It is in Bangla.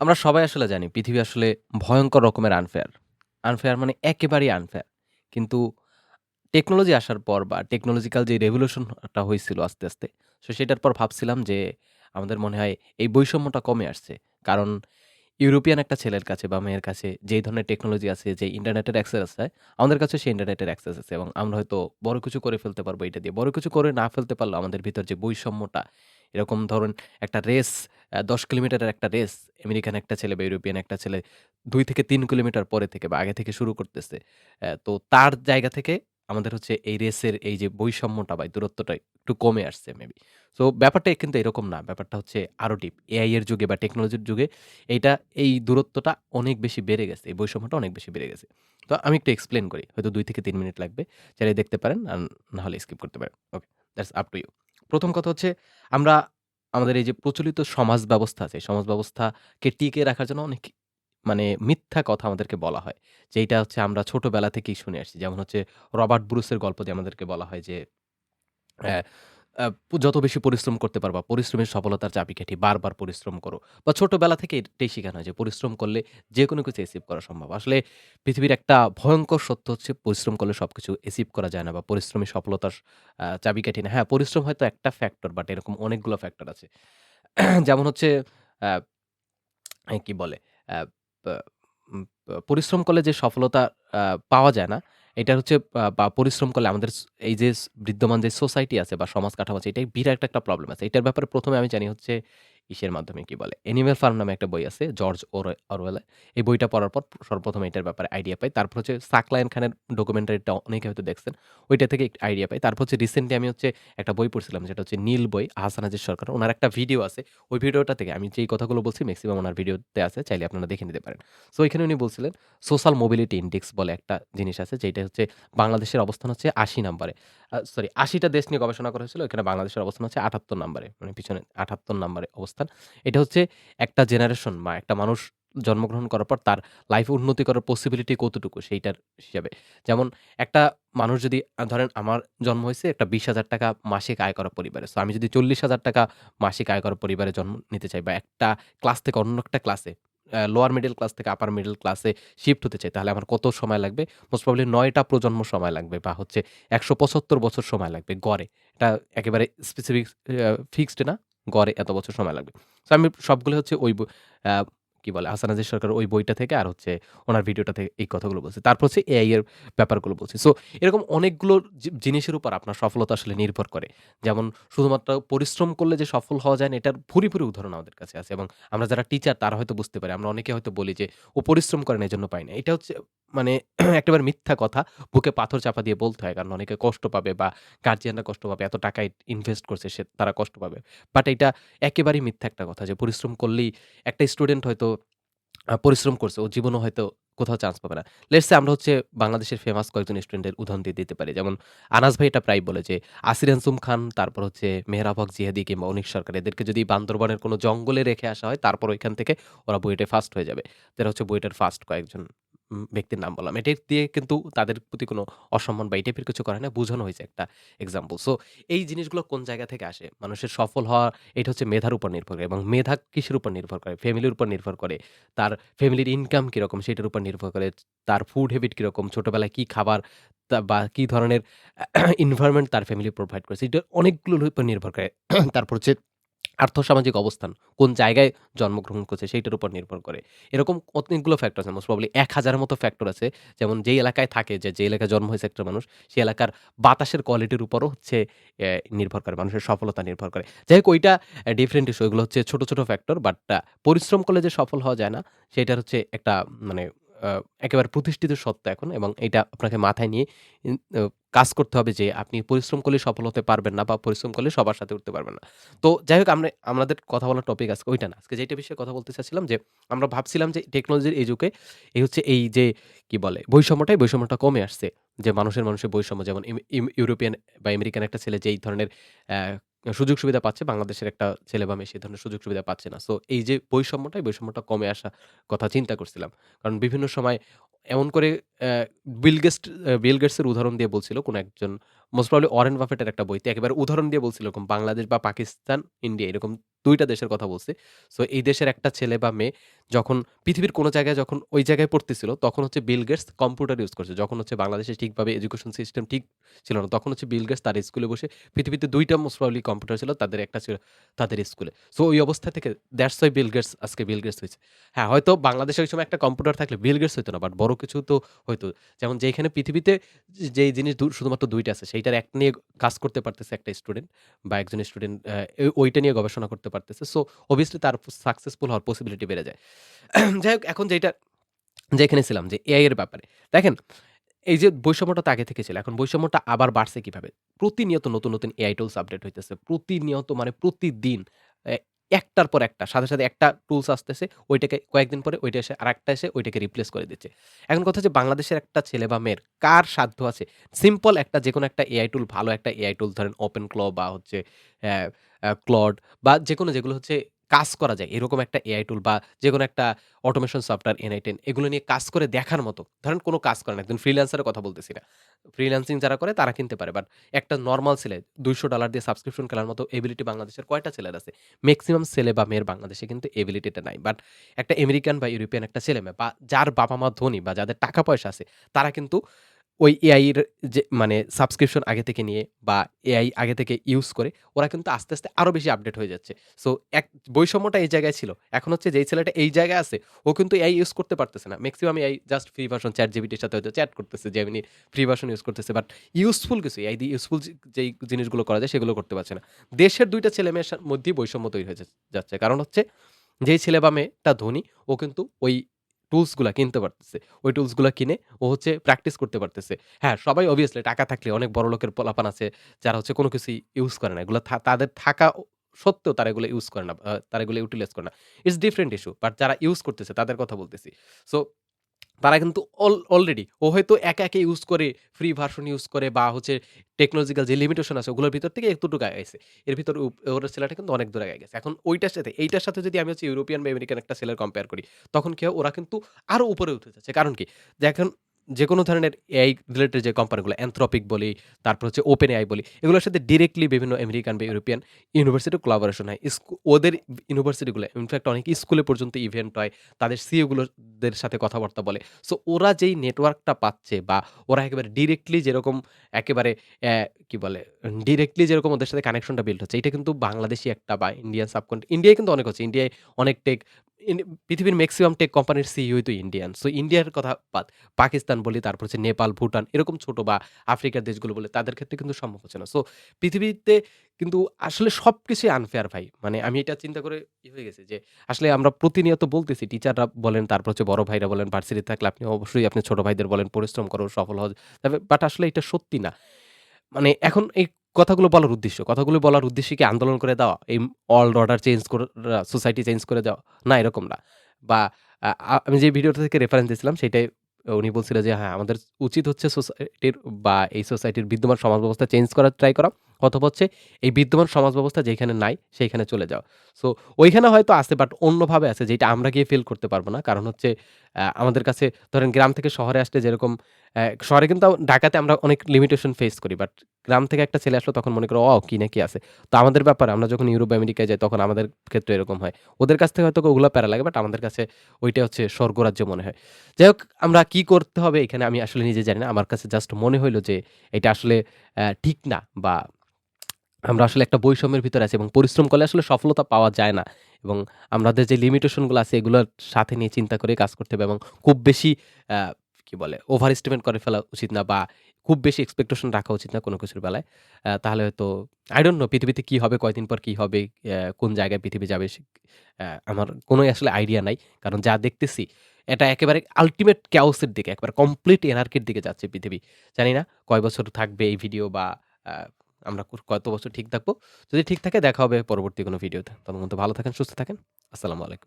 আমরা সবাই আসলে জানি পৃথিবী আসলে ভয়ংকর রকমের আনফেয়ার। আনফেয়ার মানে একেবারেই আনফেয়ার। কিন্তু টেকনোলজি আসার পর বা টেকনোলজিক্যাল যে রেভলিউশন টা হইছিল আস্তে, আস্তে। সো সেটার পর ভাবছিলাম যে আমাদের মনে হয় এই বৈষম্যটা কমে আসছে। কারণ ইউরোপিয়ান একটা ছেলের কাছে বা মেয়ের কাছে যেই ধরনের টেকনোলজি আছে, যে ইন্টারনেটের অ্যাক্সেস আছে, আমাদের কাছে সেই ইন্টারনেটের অ্যাক্সেস আছে এবং আমরা হয়তো বড় কিছু করে ফেলতে পারবো এটা দিয়ে। বড় কিছু করে না ফেলতে পারলেও আমাদের ভিতর যে বৈষম্যটা, এরকম ধরুন একটা রেস ১০ কিলোমিটারের একটা রেস, আমেরিকান একটা ছেলে বা ইউরোপিয়ান একটা ছেলে ২ থেকে ৩ কিলোমিটার পরে থেকে বা আগে থেকে শুরু করতেছে। তো তার জায়গা থেকে আমাদের হচ্ছে এই রেসের এই যে বৈষম্যটা বা এই দূরত্বটা একটু কমে আসছে মেবি। সো ব্যাপারটা কিন্তু এরকম না। ব্যাপারটা হচ্ছে আরো ডিপ। এআই এর যুগে বা টেকনোলজির যুগে এইটা এই দূরত্বটা অনেক বেশি বেড়ে গেছে। এই বৈষম্যটা অনেক বেশি বেড়ে গেছে। তো আমি একটু এক্সপ্লেইন করি। হয়তো ২ থেকে ৩ মিনিট লাগবে। চাইলে দেখতে পারেন। আর না হলে স্কিপ করতে পারেন। Okay. That's up to you. ১ম কথা হচ্ছে আমরা আমাদের এই যে প্রচলিত সমাজ ব্যবস্থা আছে, সমাজ ব্যবস্থাকে টিকিয়ে রাখার জন্য অনেক মানে মিথ্যা কথা আমাদেরকে বলা হয়। যেইটা হচ্ছে আমরা ছোটবেলা থেকেই শুনে আসছি। যেমন হচ্ছে রবার্ট ব্রুসের গল্প দিয়ে আমাদেরকে বলা হয় যে হ্যাঁ, যত বেশি পরিশ্রম করতে পারবা, পরিশ্রমের সফলতার চাবিকাঠি। বারবার পরিশ্রম করো। বা ছোটবেলা থেকে এটাই শিখানো হয় যে পরিশ্রম করলে যেকোনো কিছু অ্যাচিভ করা সম্ভব। আসলে পৃথিবীর একটা ভয়ংকর সত্য হচ্ছে পরিশ্রম করলে সবকিছু অ্যাচিভ করা যায় না বা পরিশ্রমই সফলতার চাবিকাঠি না। হ্যাঁ, পরিশ্রম হয়তো একটা ফ্যাক্টর বাট এরকম অনেকগুলো ফ্যাক্টর আছে। যেমন হচ্ছে আ কি বলে? আ পা উম পা পরিশ্রম করলে যে সফলতা আ পাওয়া যায় না, এটা হচ্ছে বা পরিশ্রম করলে আমাদের এই যে বিদ্যমান যে সোসাইটি আছে বা সমাজ কাঠামো আছে, এটাই বিরাট একটা প্রবলেম আছে। এটার ব্যাপারে ১ম এ আমি জানি হচ্ছে ইসের মাধ্যমে কি বলে? 'অ্যানিমাল ফার্ম' নামে একটা বই আছে জর্জ অরওয়েলের। এই বইটা পড়ার পর সর্বপ্রথম এটার ব্যাপারে আইডিয়া পাই। তারপর হচ্ছে সাকলায়েন খানের ডকুমেন্টারিটা অনেকে হয়তো দেখছেন। ওইটা থেকে একটু আইডিয়া পাই। তারপর হচ্ছে রিসেন্টলি আমি হচ্ছে একটা বই পড়ছিলাম যেটা হচ্ছে 'নীল' বই, আহসান আজিজ সরকার। উনার একটা ভিডিও আছে। ওই ভিডিওটা থেকে আমি যেই কথাগুলো বলছি মেক্সিমাম উনার ভিডিওতে আছে। চাইলে আপনারা দেখে নিতে পারেন। সো এখানে উনি বলছিলেন সোশ্যাল মোবিলিটি ইনডেক্স বলে একটা জিনিস আছে যেটা হচ্ছে বাংলাদেশের অবস্থান হচ্ছে ৮০ নাম্বারে। সরি ৮০ টা দেশ নিয়ে গবেষণা করা হয়েছিল। এখানে বাংলাদেশের অবস্থান হচ্ছে ৭৮ নাম্বারে। মানে পিছনে ৭৮ নাম্বারে অবস্থান। এটা হচ্ছে একটা জেনারেশন বা একটা মানুষ জন্মগ্রহণ করার পর তার লাইফে উন্নতি করার পসিবিলিটি কতটুকু সেইটার হিসাবে। যেমন একটা মানুষ যদি ধরেন আমার জন্ম হইছে একটা ৳২০,০০০ মাসিক আয় করা পরিবারে। সো আমি যদি ৳৪০,০০০ মাসিক আয় করা পরিবারে জন্ম নিতে চাই বা একটা ক্লাস থেকে অন্য একটা ক্লাসে লোয়ার মিডল ক্লাস থেকে আপার মিডল ক্লাসে শিফট হতে চাই, তাহলে আমার কত সময় লাগবে? মোস্ট প্রবাবলি ৯ টা প্রজন্ম সময় লাগবে বা হচ্ছে ১৭৫ বছর সময় লাগবে গড়ে। এটা একেবারে স্পেসিফিক ফিক্সড না। গড়ে এত বছর সময় লাগবে। সো আমি সবগুলো হচ্ছে ওই আ কি বলে? হাসান আজিজ সরকারের ওই বইটা থেকে আর হচ্ছে উনার ভিডিওটা থেকে এই কথাগুলো বলছি। তারপর হচ্ছে এআই এর ব্যাপারগুলো বলছি। সো এরকম অনেকগুলো জিনিসের উপর আপনার সফলতা আসলে নির্ভর করে। যেমন শুধুমাত্র পরিশ্রম করলে যে সফল হওয়া যায় না এটার ভুরি, ভুরি উদাহরণ আমাদের কাছে আছে এবং আমরা যারা টিচার তারা হয়তো বুঝতে পারি। আমরা অনেকে হয়তো বলি যে, "ও পরিশ্রম করে না এজন্য পায় না।" এটা হচ্ছে মানে একেবারে মিথ্যা কথা। বুকে পাথর চাপা দিয়ে বলতে হয়। কারণ অনেকে কষ্ট পাবে বা গার্ডিয়ানরা কষ্ট পাবে। এত টাকা ইনভেস্ট করছে তারা কষ্ট পাবে। বাট এটা একেবারেই মিথ্যা একটা কথা যে পরিশ্রম করলেই একটা স্টুডেন্ট হয়তো পরিশ্রম করছে। ও জীবনেও হয়তো কোথাও চান্স পাবে না। লেটস সে আমরা হচ্ছে বাংলাদেশের ফেমাস কয়েকজন স্টুডেন্টের উদাহরণ দিয়ে দিতে পারি। যেমন আনাস ভাই এটা প্রায়ই বলে যে, আসির আনসুম খান, তারপর হচ্ছে মেহরাব হক জিহাদি কিংবা অনিক সরকার এদেরকে যদি বান্দরবানের কোনো জঙ্গলে রেখে আসা হয়, তারপর ঐখান থেকে ওরা বুয়েটে ফার্স্ট হয়ে যাবে। যারা হচ্ছে বুয়েটের ফার্স্ট কয়েকজন ব্যক্তির নাম বললাম। এটা দিয়ে কিন্তু তাদের প্রতি কোনো অসম্মান বা এই টাইপের কিছু করে না। বুঝানো হয়েছে একটা এক্সাম্পল। সো এই জিনিসগুলো কোন জায়গা থেকে আসে? মানুষের সফল হওয়া এটা হচ্ছে মেধার উপর নির্ভর করে এবং মেধা কিসের উপর নির্ভর করে? ফ্যামিলির উপর নির্ভর করে। তার ফ্যামিলির ইনকাম কিরকম সেটার উপর নির্ভর করে। তার ফুড হ্যাবিট কিরকম, ছোটবেলায় কি খাবার বা কি ধরনের এনভায়রনমেন্ট তার ফ্যামিলি প্রোভাইড করেছে। এটা অনেকগুলোর উপর নির্ভর করে। তারপর হচ্ছে আর্থসামাজিক অবস্থান, কোন জায়গায় জন্মগ্রহণ করছে সেইটার উপর নির্ভর করে। এরকম অনেকগুলো ফ্যাক্টর আছে। মোস্ট প্রবাবলি ১,০০০ এর মতো ফ্যাক্টর আছে। যেমন যেই এলাকায় থাকে যে এলাকায় জন্ম হয়েছে একটা মানুষ, সেই এলাকার বাতাসের কোয়ালিটির উপরও হচ্ছে নির্ভর করে। মানুষের সফলতা নির্ভর করে। যাই হোক ওইটা ডিফারেন্ট ইস্যু। এগুলো হচ্ছে ছোট, ছোট ফ্যাক্টর। বাট পরিশ্রম করলে যে সফল হওয়া যায় না, সেটার হচ্ছে একটা মানে আ একেবারে প্রতিষ্ঠিত সত্য এখন এবং এইটা আপনাকে মাথায় নিয়ে ইন অ কাজ করতে হবে যে আপনি পরিশ্রম করলে সফল হতে পারবেন না বা পরিশ্রম করলে সবার সাথে উঠতে পারবেন না। তো যাই হোক আমাদের কথা বলার টপিক আজকে ওইটা না। আজকে যেটা বিষয়ে কথা বলতে চাচ্ছিলাম যে, আমরা ভাবছিলাম যে টেকনোলজির এই যুগে এই হচ্ছে এই যে কি বলে বৈষম্যটা কমে আসছে। যে মানুষের বৈষম্য যেমন ইউরোপিয়ান বা আমেরিকান একটা ছেলে যেই ধরনের সুযোগ সুবিধা পাচ্ছে বাংলাদেশের একটা ছেলে বা মেয়ে সে ধরনের সুযোগ সুবিধা পাচ্ছে না। সো এই বৈষম্যটা কমে আসার কথা চিন্তা করছিলাম। কারণ বিভিন্ন সময় এমন করে অ্যা বিল গেটসের উদাহরণ দিয়ে বলছিল কোন একজন মোস্ট প্রবাবলি ওয়ারেন বাফেটের একটা বইতে একেবারে উদাহরণ দিয়ে বলছিল এরকম বাংলাদেশ বা পাকিস্তান, ইন্ডিয়া এরকম ২ টা দেশের কথা বলছে। সো এই দেশের একটা ছেলে বা মেয়ে যখন পৃথিবীর কোন জায়গায় যখন ওই জায়গায় পড়তেছিল তখন হচ্ছে বিল গেটস কম্পিউটার ইউজ করছে। যখন হচ্ছে বাংলাদেশে ঠিকভাবে এডুকেশন সিস্টেম ঠিক ছিল না। তখন হচ্ছে বিল গেটস তার স্কুলে বসে পৃথিবীতে ২ টা মোস্ট প্রবাবলি কম্পিউটার ছিল। তাদের একটা ছিল তাদের স্কুলে। সো ওই অবস্থা থেকে দ্যাটস ওয়াই বিল গেটস আজকে বিল গেটস হইছে। হ্যাঁ, হয়তো বাংলাদেশে ওই সময় একটা কম্পিউটার থাকলে বিল গেটস হইতো না। বাট বড় কিছু তো হইতো। যেমন যেইখানে পৃথিবীতে যেই জিনিস শুধুমাত্র ২ টা আছে সেইটার একটা নিয়ে কাজ করতে পারতেছে একটা স্টুডেন্ট বা একজন স্টুডেন্ট ওইটা নিয়ে গবেষণা করতে পারতেছে। সো obviously তার সাকসেসফুল হওয়ার পসিবিলিটি বেড়ে যায়। যাই হোক এখন যেখানে ছিলাম যে এআই এর ব্যাপারে। দেখেন এই যে বৈষম্যটা তো আগে থেকে ছিল। এখন বৈষম্যটা আবার বাড়ছে কিভাবে? প্রতিনিয়ত নতুন এআই টুলস আপডেট হইতেছে। প্রতিনিয়ত মানে প্রতিদিন এ একটার পর একটা সাথে একটা টুলস আসতেছে। ওইটাকে কয়েকদিন পরে ওইটা এসে আরেকটা এসে ওইটাকে রিপ্লেস করে দিচ্ছে। এখন কথা হচ্ছে বাংলাদেশের একটা ছেলে বা মেয়ের কার সাধ্য আছে সিম্পল একটা যেকোনো একটা এআই টুল ভালো একটা এআই টুল ধরেন OpenClaw বা হচ্ছে অ্যা Claude বা যেকোনো যেগুলো হচ্ছে কাজ করা যায় এরকম একটা এআই টুল বা যেকোনো একটা অটোমেশন সফটওয়্যার N8N এগুলো নিয়ে কাজ করে দেখার মতো। ধরেন কোন কাজ করে না। একজন ফ্রিল্যান্সার এর কথা বলতেছি না। ফ্রিল্যান্সিং যারা করে তারা কিনতে পারে। বাট একটা নরমাল ছেলে $২০০ দিয়ে সাবস্ক্রিপশন কেনার মতো এবিলিটি বাংলাদেশের কয়টা ছেলের আছে? মেক্সিমাম ছেলে বা মেয়ের বাংলাদেশে কিন্তু এবিলিটিটা নাই। বাট একটা আমেরিকান বা ইউরোপিয়ান একটা ছেলে-মেয়ে বা যার বাবা-মা ধনী বা যাদের টাকা পয়সা আছে তারা কিন্তু ওই এআই এর যে মানে সাবস্ক্রিপশন আগে থেকে নিয়ে বা এআই আগে থেকে ইউজ করে ওরা কিন্তু আস্তে আরো বেশি আপডেট হয়ে যাচ্ছে। সো এক বৈষম্যটা এই জায়গায় ছিল। এখন হচ্ছে যেই ছেলেটা এই জায়গায় আছে ও কিন্তু এআই ইউজ করতে পারতেছে না। Maximum AI just free version ChatGPT এর সাথে হয়তো চ্যাট করতেছে। Gemini ফ্রি ভার্সন ইউজ করতেছে। বাট ইউজফুল কিছু এআই দিয়ে ইউজফুল যেই জিনিসগুলো করা যায় সেগুলো করতে পারছে না। দেশের ২ টা ছেলে-মেয়ের মধ্যেই বৈষম্য তৈরি হয়ে যাচ্ছে। কারণ হচ্ছে যেই ছেলে বা মেয়েটা ধনী ও কিন্তু ওই টুলস গুলা কিনতে পারতেছে। ওই টুলস গুলা কিনে ও হচ্ছে প্র্যাকটিস করতে পারতেছে। হ্যাঁ, সবাই obviously টাকা থাকলে অনেক বড়লোকের পোলাপান আছে যারা হচ্ছে কোন কিছুই ইউজ করে না। এগুলা তাদের থাকা সত্ত্বেও তারা এগুলো ইউজ করে না। তারা এগুলো ইউটিলাইজ করে না। It's different issue. বাট যারা ইউজ করতেছে তাদের কথা বলতেছি। সো তারা কিন্তু অলরেডি ও হয়তো একা ইউজ করে, ফ্রি ভার্সন ইউজ করে বা হচ্ছে টেকনোলজিক্যাল যে লিমিটেশন আছে ওগুলোর ভিতর থেকে এতটুকু আগাইছে। এর ভিতরে ওর ছেলেটা কিন্তু অনেক দূর আগায় গেছে। এখন ওইটার সাথে এইটার সাথে যদি আমি হচ্ছে ইউরোপিয়ান বা আমেরিকান একটা ছেলের কম্পেয়ার করি, তখন কি হয় ওরা কিন্তু আরো উপরে উঠে যাচ্ছে। কারণ কি? দেখেন যেকোনো ধরনের এআই রিলেটেড যে কোম্পানিগুলো Anthropic বলি, তারপর হচ্ছে OpenAI বলি, এগুলোর সাথে ডিরেক্টলি বিভিন্ন আমেরিকান বা ইউরোপিয়ান ইউনিভার্সিটি কোলাবোরেশন হয়। ওদের ইউনিভার্সিটিগুলো ইনফেক্ট অনেক স্কুলে পর্যন্ত ইভেন্ট হয়। তাদের সিইও গুলোদের সাথে কথাবার্তা বলে। সো ওরা যেই নেটওয়ার্কটা পাচ্ছে বা ওরা একেবারে ডিরেক্টলি যেরকম একেবারে কি বলে? ডিরেক্টলি যেরকম ওদের সাথে কানেকশনটা বিল্ড হচ্ছে, এটা কিন্তু বাংলাদেশী একটা বা ইন্ডিয়ান ইন্ডিয়ায় কিন্তু অনেক হচ্ছে। ইন্ডিয়ায় অনেক পৃথিবীর মেক্সিমাম টেক কোম্পানির সিইও তো ইন্ডিয়ান। সো ইন্ডিয়ার কথা বাদ। পাকিস্তান বলি, তারপর হচ্ছে নেপাল, ভুটান এরকম ছোট বা আফ্রিকার দেশগুলো বলি, তাদের ক্ষেত্রে কিন্তু সম্ভব হচ্ছে না। সো পৃথিবীতে কিন্তু আসলে সবকিছুই আনফেয়ার ভাই। মানে আমি এটা চিন্তা করে হয়ে গেছি যে আসলে আমরা প্রতিনিয়ত বলতেছি টিচাররা বলেন, তারপর হচ্ছে বড় ভাইরা বলেন, ভার্সিটি থাকলে আপনি অবশ্যই আপনার ছোট ভাইদের বলেন পরিশ্রম করো, সফল হও। বাট আসলে এটা সত্যি না। মানে এখন এই কথাগুলো বলার উদ্দেশ্য কি আন্দোলন করে দেওয়া? এই ওয়ার্লড অর্ডার চেঞ্জ করে সোসাইটি চেঞ্জ করে দেওয়া? না এরকম না। বা আ আ আমি যে ভিডিওটা থেকে রেফারেন্স দিয়েছিলাম সেটাই উনি বলছিলেন যে হ্যাঁ, আমাদের উচিত হচ্ছে সোসাইটির বা এই সোসাইটির বিদ্যমান সমাজ ব্যবস্থা চেঞ্জ করার ট্রাই করা। অথবা হচ্ছে এই বিদ্যমান সমাজ ব্যবস্থা যেখানে নাই সেইখানে চলে যাওয়া। সো ওইখানে হয়তো আছে বাট অন্যভাবে আছে যেটা আমরা গিয়ে ফিল করতে পারব না। কারণ হচ্ছে আমাদের কাছে ধরেন গ্রাম থেকে শহরে আসলে যেরকম শহরে কিন্তু ঢাকাতে আমরা অনেক লিমিটেশন ফেস করি। বাট গ্রাম থেকে একটা ছেলে আসলো তখন মনে করে কি না কি আছে। তো আমাদের ব্যাপারে আমরা যখন ইউরোপ, আমেরিকায় যাই তখন আমাদের ক্ষেত্রে এরকম হয়। ওদের কাছ থেকে হয়তো ওগুলা প্যারা লাগে বাট আমাদের কাছে ওইটা হচ্ছে স্বর্গরাজ্য মনে হয়। যাই হোক আমরা কি করতে হবে এখানে আমি আসলে নিজে জানি না। আমার কাছে জাস্ট মনে হইল যে এটা আসলে ঠিক না বা আমরা আসলে একটা বৈষম্যের ভিতরে আছি এবং পরিশ্রম করলে আসলে সফলতা পাওয়া যায় না। এবং আমাদের যে লিমিটেশন গুলো আছে এগুলোর সাথে নিয়ে চিন্তা করে কাজ করতে হবে এবং খুব বেশি আ কি বলে ওভার এস্টিমেট করে ফেলা উচিত না বা খুব বেশি এক্সপেকটেশন রাখা উচিত না কোন কিছুর বেলায়। তাহলে হয়তো I don't know পৃথিবীতে কি হবে, কয়দিন পর কি হবে, কোন জায়গায় পৃথিবী যাবে আমার কোনই আসলে আইডিয়া নাই। কারণ যা দেখতেছি এটা একেবারে আল্টিমেট chaos এর দিকে, একেবারে কমপ্লিট এনার্কির দিকে যাচ্ছে পৃথিবী। জানি না কয় বছর থাকবে এই ভিডিও বা আ আমরা কত বছর ঠিক থাকবো। যদি ঠিক থাকে দেখা হবে পরবর্তী কোনো ভিডিওতে। ততক্ষণ পর্যন্ত ভালো থাকেন, সুস্থ থাকেন। আসসালামু আলাইকুম।